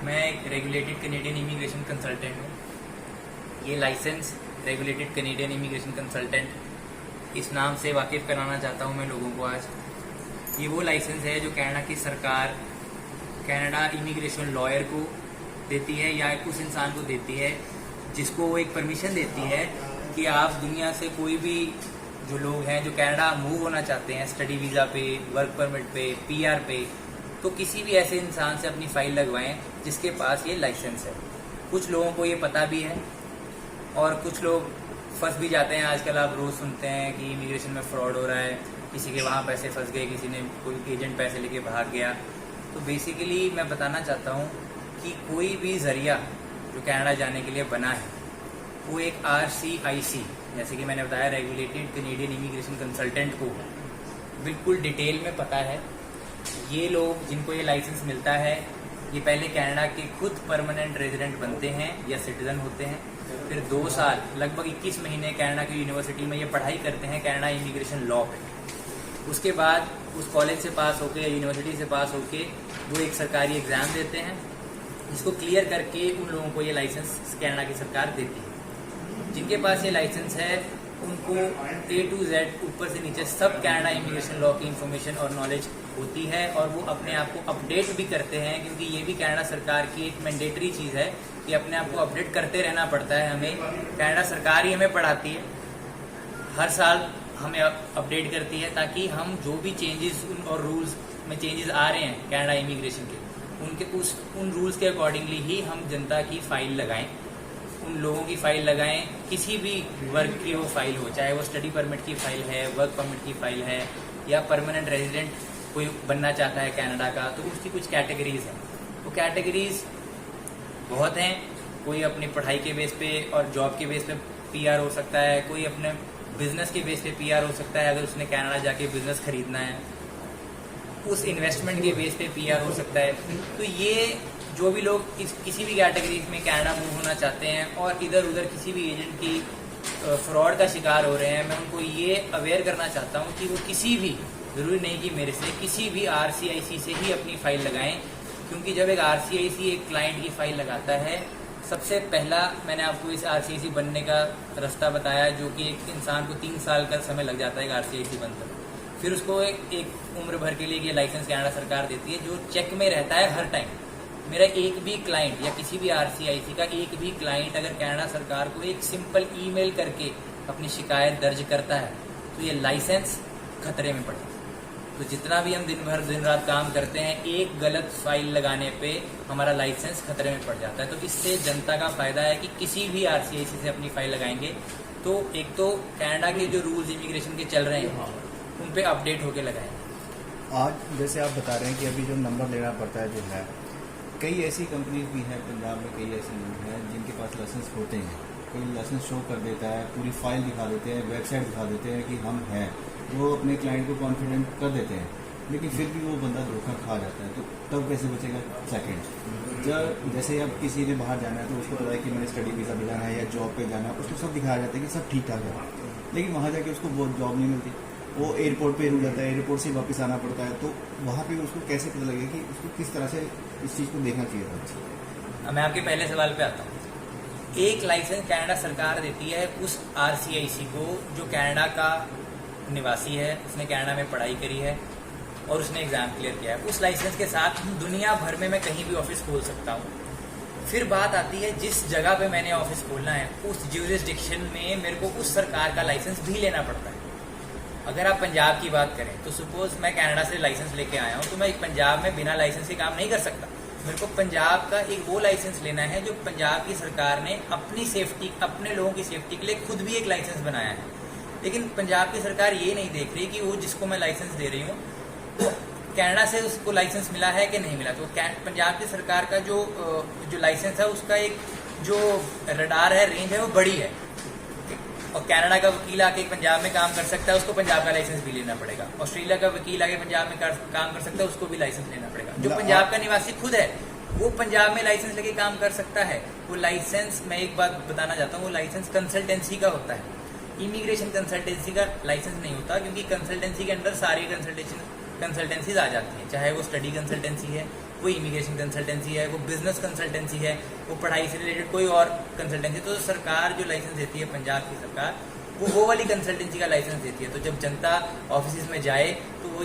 मैं एक regulated Canadian immigration consultant हूँ। ये licence regulated Canadian immigration consultant इस नाम से वाकिफ़ कराना चाहता हूँ मैं लोगों को आज। ये वो लाइसेंस है जो कनाडा की सरकार कनाडा इमिग्रेशन लॉयर को देती है या उस इंसान को देती है जिसको वो एक परमिशन देती है कि आप दुनिया से कोई भी जो लोग हैं जो कनाडा मूव होना चाहते हैं स्टडी वीज़ा पे, वर्क परमिट पे, पीआर पे, तो किसी भी ऐसे इंसान से अपनी फ़ाइल लगवाएं जिसके पास ये लाइसेंस है। कुछ लोगों को ये पता भी है और कुछ लोग फंस भी जाते हैं। आजकल आप रोज़ सुनते हैं कि इमिग्रेशन में फ्रॉड हो रहा है, किसी के वहाँ पैसे फंस गए, किसी ने कोई एजेंट पैसे लेके भाग गया। तो बेसिकली मैं बताना चाहता हूँ कि कोई भी ज़रिया जो कनाडा जाने के लिए बना है वो एक RCIC, जैसे कि मैंने बताया रेगुलेटेड कैनेडियन इमिग्रेशन कंसल्टेंट को बिल्कुल डिटेल में पता है। ये लोग जिनको ये लाइसेंस मिलता है ये पहले कनाडा के खुद परमानेंट रेजिडेंट बनते हैं या सिटीजन होते हैं, फिर 2 साल लगभग 21 महीने कनाडा की यूनिवर्सिटी में ये पढ़ाई करते हैं कनाडा इमिग्रेशन लॉ पे। उसके बाद उस कॉलेज से पास होके या यूनिवर्सिटी से पास होके वो एक सरकारी एग्ज़ाम देते हैं जिसको क्लियर करके उन लोगों को ये लाइसेंस कनाडा की सरकार देती है। जिनके पास ये लाइसेंस है उनको A to Z ऊपर से नीचे सब कनाडा इमिग्रेशन लॉ की इन्फॉर्मेशन और नॉलेज होती है और वो अपने आप को अपडेट भी करते हैं, क्योंकि ये भी कनाडा सरकार की एक मैंडेटरी चीज़ है कि अपने आप को अपडेट करते रहना पड़ता है हमें। कनाडा सरकार ही हमें पढ़ाती है, हर साल हमें अपडेट करती है ताकि हम जो भी चेंजेस और रूल्स में चेंजेस आ रहे हैं कनाडा इमिग्रेशन के उन रूल्स के अकॉर्डिंगली ही हम जनता की फ़ाइल लगाएं, उन लोगों की फ़ाइल लगाएं। किसी भी वर्ग की वो फाइल हो, चाहे वो स्टडी परमिट की फ़ाइल है, वर्क परमिट की फ़ाइल है या परमानेंट रेजिडेंट कोई बनना चाहता है कनाडा का, तो उसकी कुछ कैटेगरीज हैं। वो कैटेगरीज बहुत हैं। कोई अपनी पढ़ाई के बेस पे और जॉब के बेस पे PR हो सकता है, कोई अपने बिजनेस के बेस पे PR हो सकता है अगर उसने कनाडा जाके बिजनेस खरीदना है, उस इन्वेस्टमेंट के बेस पे PR हो सकता है। तो ये जो भी लोग किसी भी कैटेगरी में कनाडा मूव होना चाहते हैं और इधर उधर किसी भी एजेंट की फ्रॉड का शिकार हो रहे हैं, मैं उनको ये अवेयर करना चाहता हूँ कि वो किसी भी, ज़रूरी नहीं कि मेरे से, किसी भी RCIC से ही अपनी फ़ाइल लगाएं। क्योंकि जब एक RCIC एक क्लाइंट की फ़ाइल लगाता है, सबसे पहला मैंने आपको इस RCIC बनने का रास्ता बताया जो कि एक इंसान को 3 साल का समय लग जाता है एक RCIC बनकर। फिर उसको एक उम्र भर के लिए ये लाइसेंस कनाडा सरकार देती है जो चेक में रहता है हर टाइम। मेरा एक भी क्लाइंट या किसी भी RCIC का एक भी क्लाइंट अगर कनाडा सरकार को एक सिंपल ईमेल करके अपनी शिकायत दर्ज करता है तो ये लाइसेंस खतरे में पड़ता है। तो जितना भी हम दिन रात काम करते हैं, एक गलत फाइल लगाने पे हमारा लाइसेंस खतरे में पड़ जाता है। तो इससे जनता का फ़ायदा है कि किसी भी RCIC से अपनी फ़ाइल लगाएंगे तो एक तो कनाडा के जो रूल्स इमिग्रेशन के चल रहे हैं उन पे अपडेट होके लगाएं। आज जैसे आप बता रहे हैं कि अभी जो नंबर लेना पड़ता है जो है, कई ऐसी कंपनीज भी हैं पंजाब में, कई ऐसे लोग हैं जिनके पास लाइसेंस होते हैं, कोई लाइसेंस शो कर देता है, पूरी फाइल दिखा देते हैं, वेबसाइट दिखा देते हैं कि हम हैं, वो अपने क्लाइंट को कॉन्फिडेंट कर देते हैं, लेकिन फिर भी वो बंदा धोखा खा जाता है। तो तब कैसे बचेगा? सेकेंड, जब जैसे अब किसी ने बाहर जाना है तो उसको पता है कि मैंने स्टडी वीज़ा पे जाना है या जॉब पे जाना है, उसको सब दिखाया जाता है कि सब ठीक ठाक है, लेकिन वहाँ जाके उसको वो जॉब नहीं मिलती, वो एयरपोर्ट पे रुक जाता है, एयरपोर्ट से वापस आना पड़ता है। तो वहाँ पे उसको कैसे पता लगेगा कि उसको किस तरह से इस चीज़ को देखना चाहिए था? मैं आपके पहले सवाल पे आता हूँ। एक लाइसेंस कनाडा सरकार देती है उस RCIC को जो कनाडा का निवासी है, उसने कनाडा में पढ़ाई करी है और उसने एग्ज़ाम क्लियर किया है। उस लाइसेंस के साथ दुनिया भर में मैं कहीं भी ऑफिस खोल सकता हूँ। फिर बात आती है जिस जगह पे मैंने ऑफिस खोलना है उस ज्यूरिसडिक्शन में मेरे को उस सरकार का लाइसेंस भी लेना पड़ता है। अगर आप पंजाब की बात करें तो सपोज मैं कनाडा से लाइसेंस लेके आया हूँ तो मैं पंजाब में बिना लाइसेंस के काम नहीं कर सकता। मेरे को पंजाब का एक वो लाइसेंस लेना है जो पंजाब की सरकार ने अपनी सेफ्टी, अपने लोगों की सेफ्टी के लिए खुद भी एक लाइसेंस बनाया है। लेकिन पंजाब की सरकार ये नहीं देख रही कि वो जिसको मैं लाइसेंस दे रही हूँ तो कनाडा से उसको लाइसेंस मिला है कि नहीं मिला। तो पंजाब की सरकार का जो लाइसेंस है उसका एक जो रडार है, रेंज है, वो बड़ी है। और कनाडा का वकील आके पंजाब में काम कर सकता है, उसको पंजाब का लाइसेंस भी लेना पड़ेगा। ऑस्ट्रेलिया का वकील आके पंजाब में काम कर सकता है, उसको भी लाइसेंस लेना पड़ेगा। जो पंजाब का निवासी खुद है वो पंजाब में लाइसेंस लेके काम कर सकता है। वो लाइसेंस, मैं एक बात बताना चाहता हूँ, वो लाइसेंस कंसल्टेंसी का होता है, इमिग्रेशन कंसल्टेंसी का लाइसेंस नहीं होता, क्योंकि कंसल्टेंसी के अंदर सारी कंसल्टेंसीज आ जाती हैं, चाहे वो स्टडी कंसल्टेंसी है वो इमिग्रेशन कंसल्टेंसी है, वो बिजनेस कंसल्टेंसी है, वो पढ़ाई से रिलेटेड कोई और कंसल्टेंसी। तो सरकार जो लाइसेंस देती है, पंजाब की सरकार, वो वाली कंसल्टेंसी का लाइसेंस देती है। तो जब जनता ऑफिस में जाए तो वो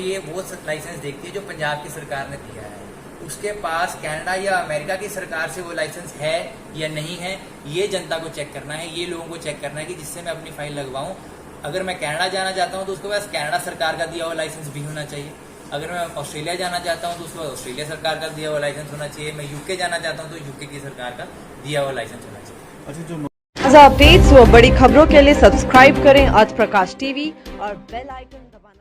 लाइसेंस देखती है जो पंजाब की सरकार ने दिया है। उसके पास कनाडा या अमेरिका की सरकार से वो लाइसेंस है या नहीं है, ये जनता को चेक करना है, ये लोगों को चेक करना है कि जिससे मैं अपनी फाइल लगवाऊं। अगर मैं कनाडा जाना चाहता हूं तो उसके पास कनाडा सरकार का दिया हुआ लाइसेंस भी होना चाहिए। अगर मैं ऑस्ट्रेलिया जाना चाहता हूं तो उसके पास ऑस्ट्रेलिया सरकार का दिया हुआ लाइसेंस होना चाहिए। मैं यूके जाना चाहता हूं तो यूके की सरकार का दिया हुआ लाइसेंस होना चाहिए। अच्छा, जो ताज़ा अपडेट्स व बड़ी खबरों के लिए सब्सक्राइब करें आज प्रकाश टीवी और बेल आइकन दबाएं।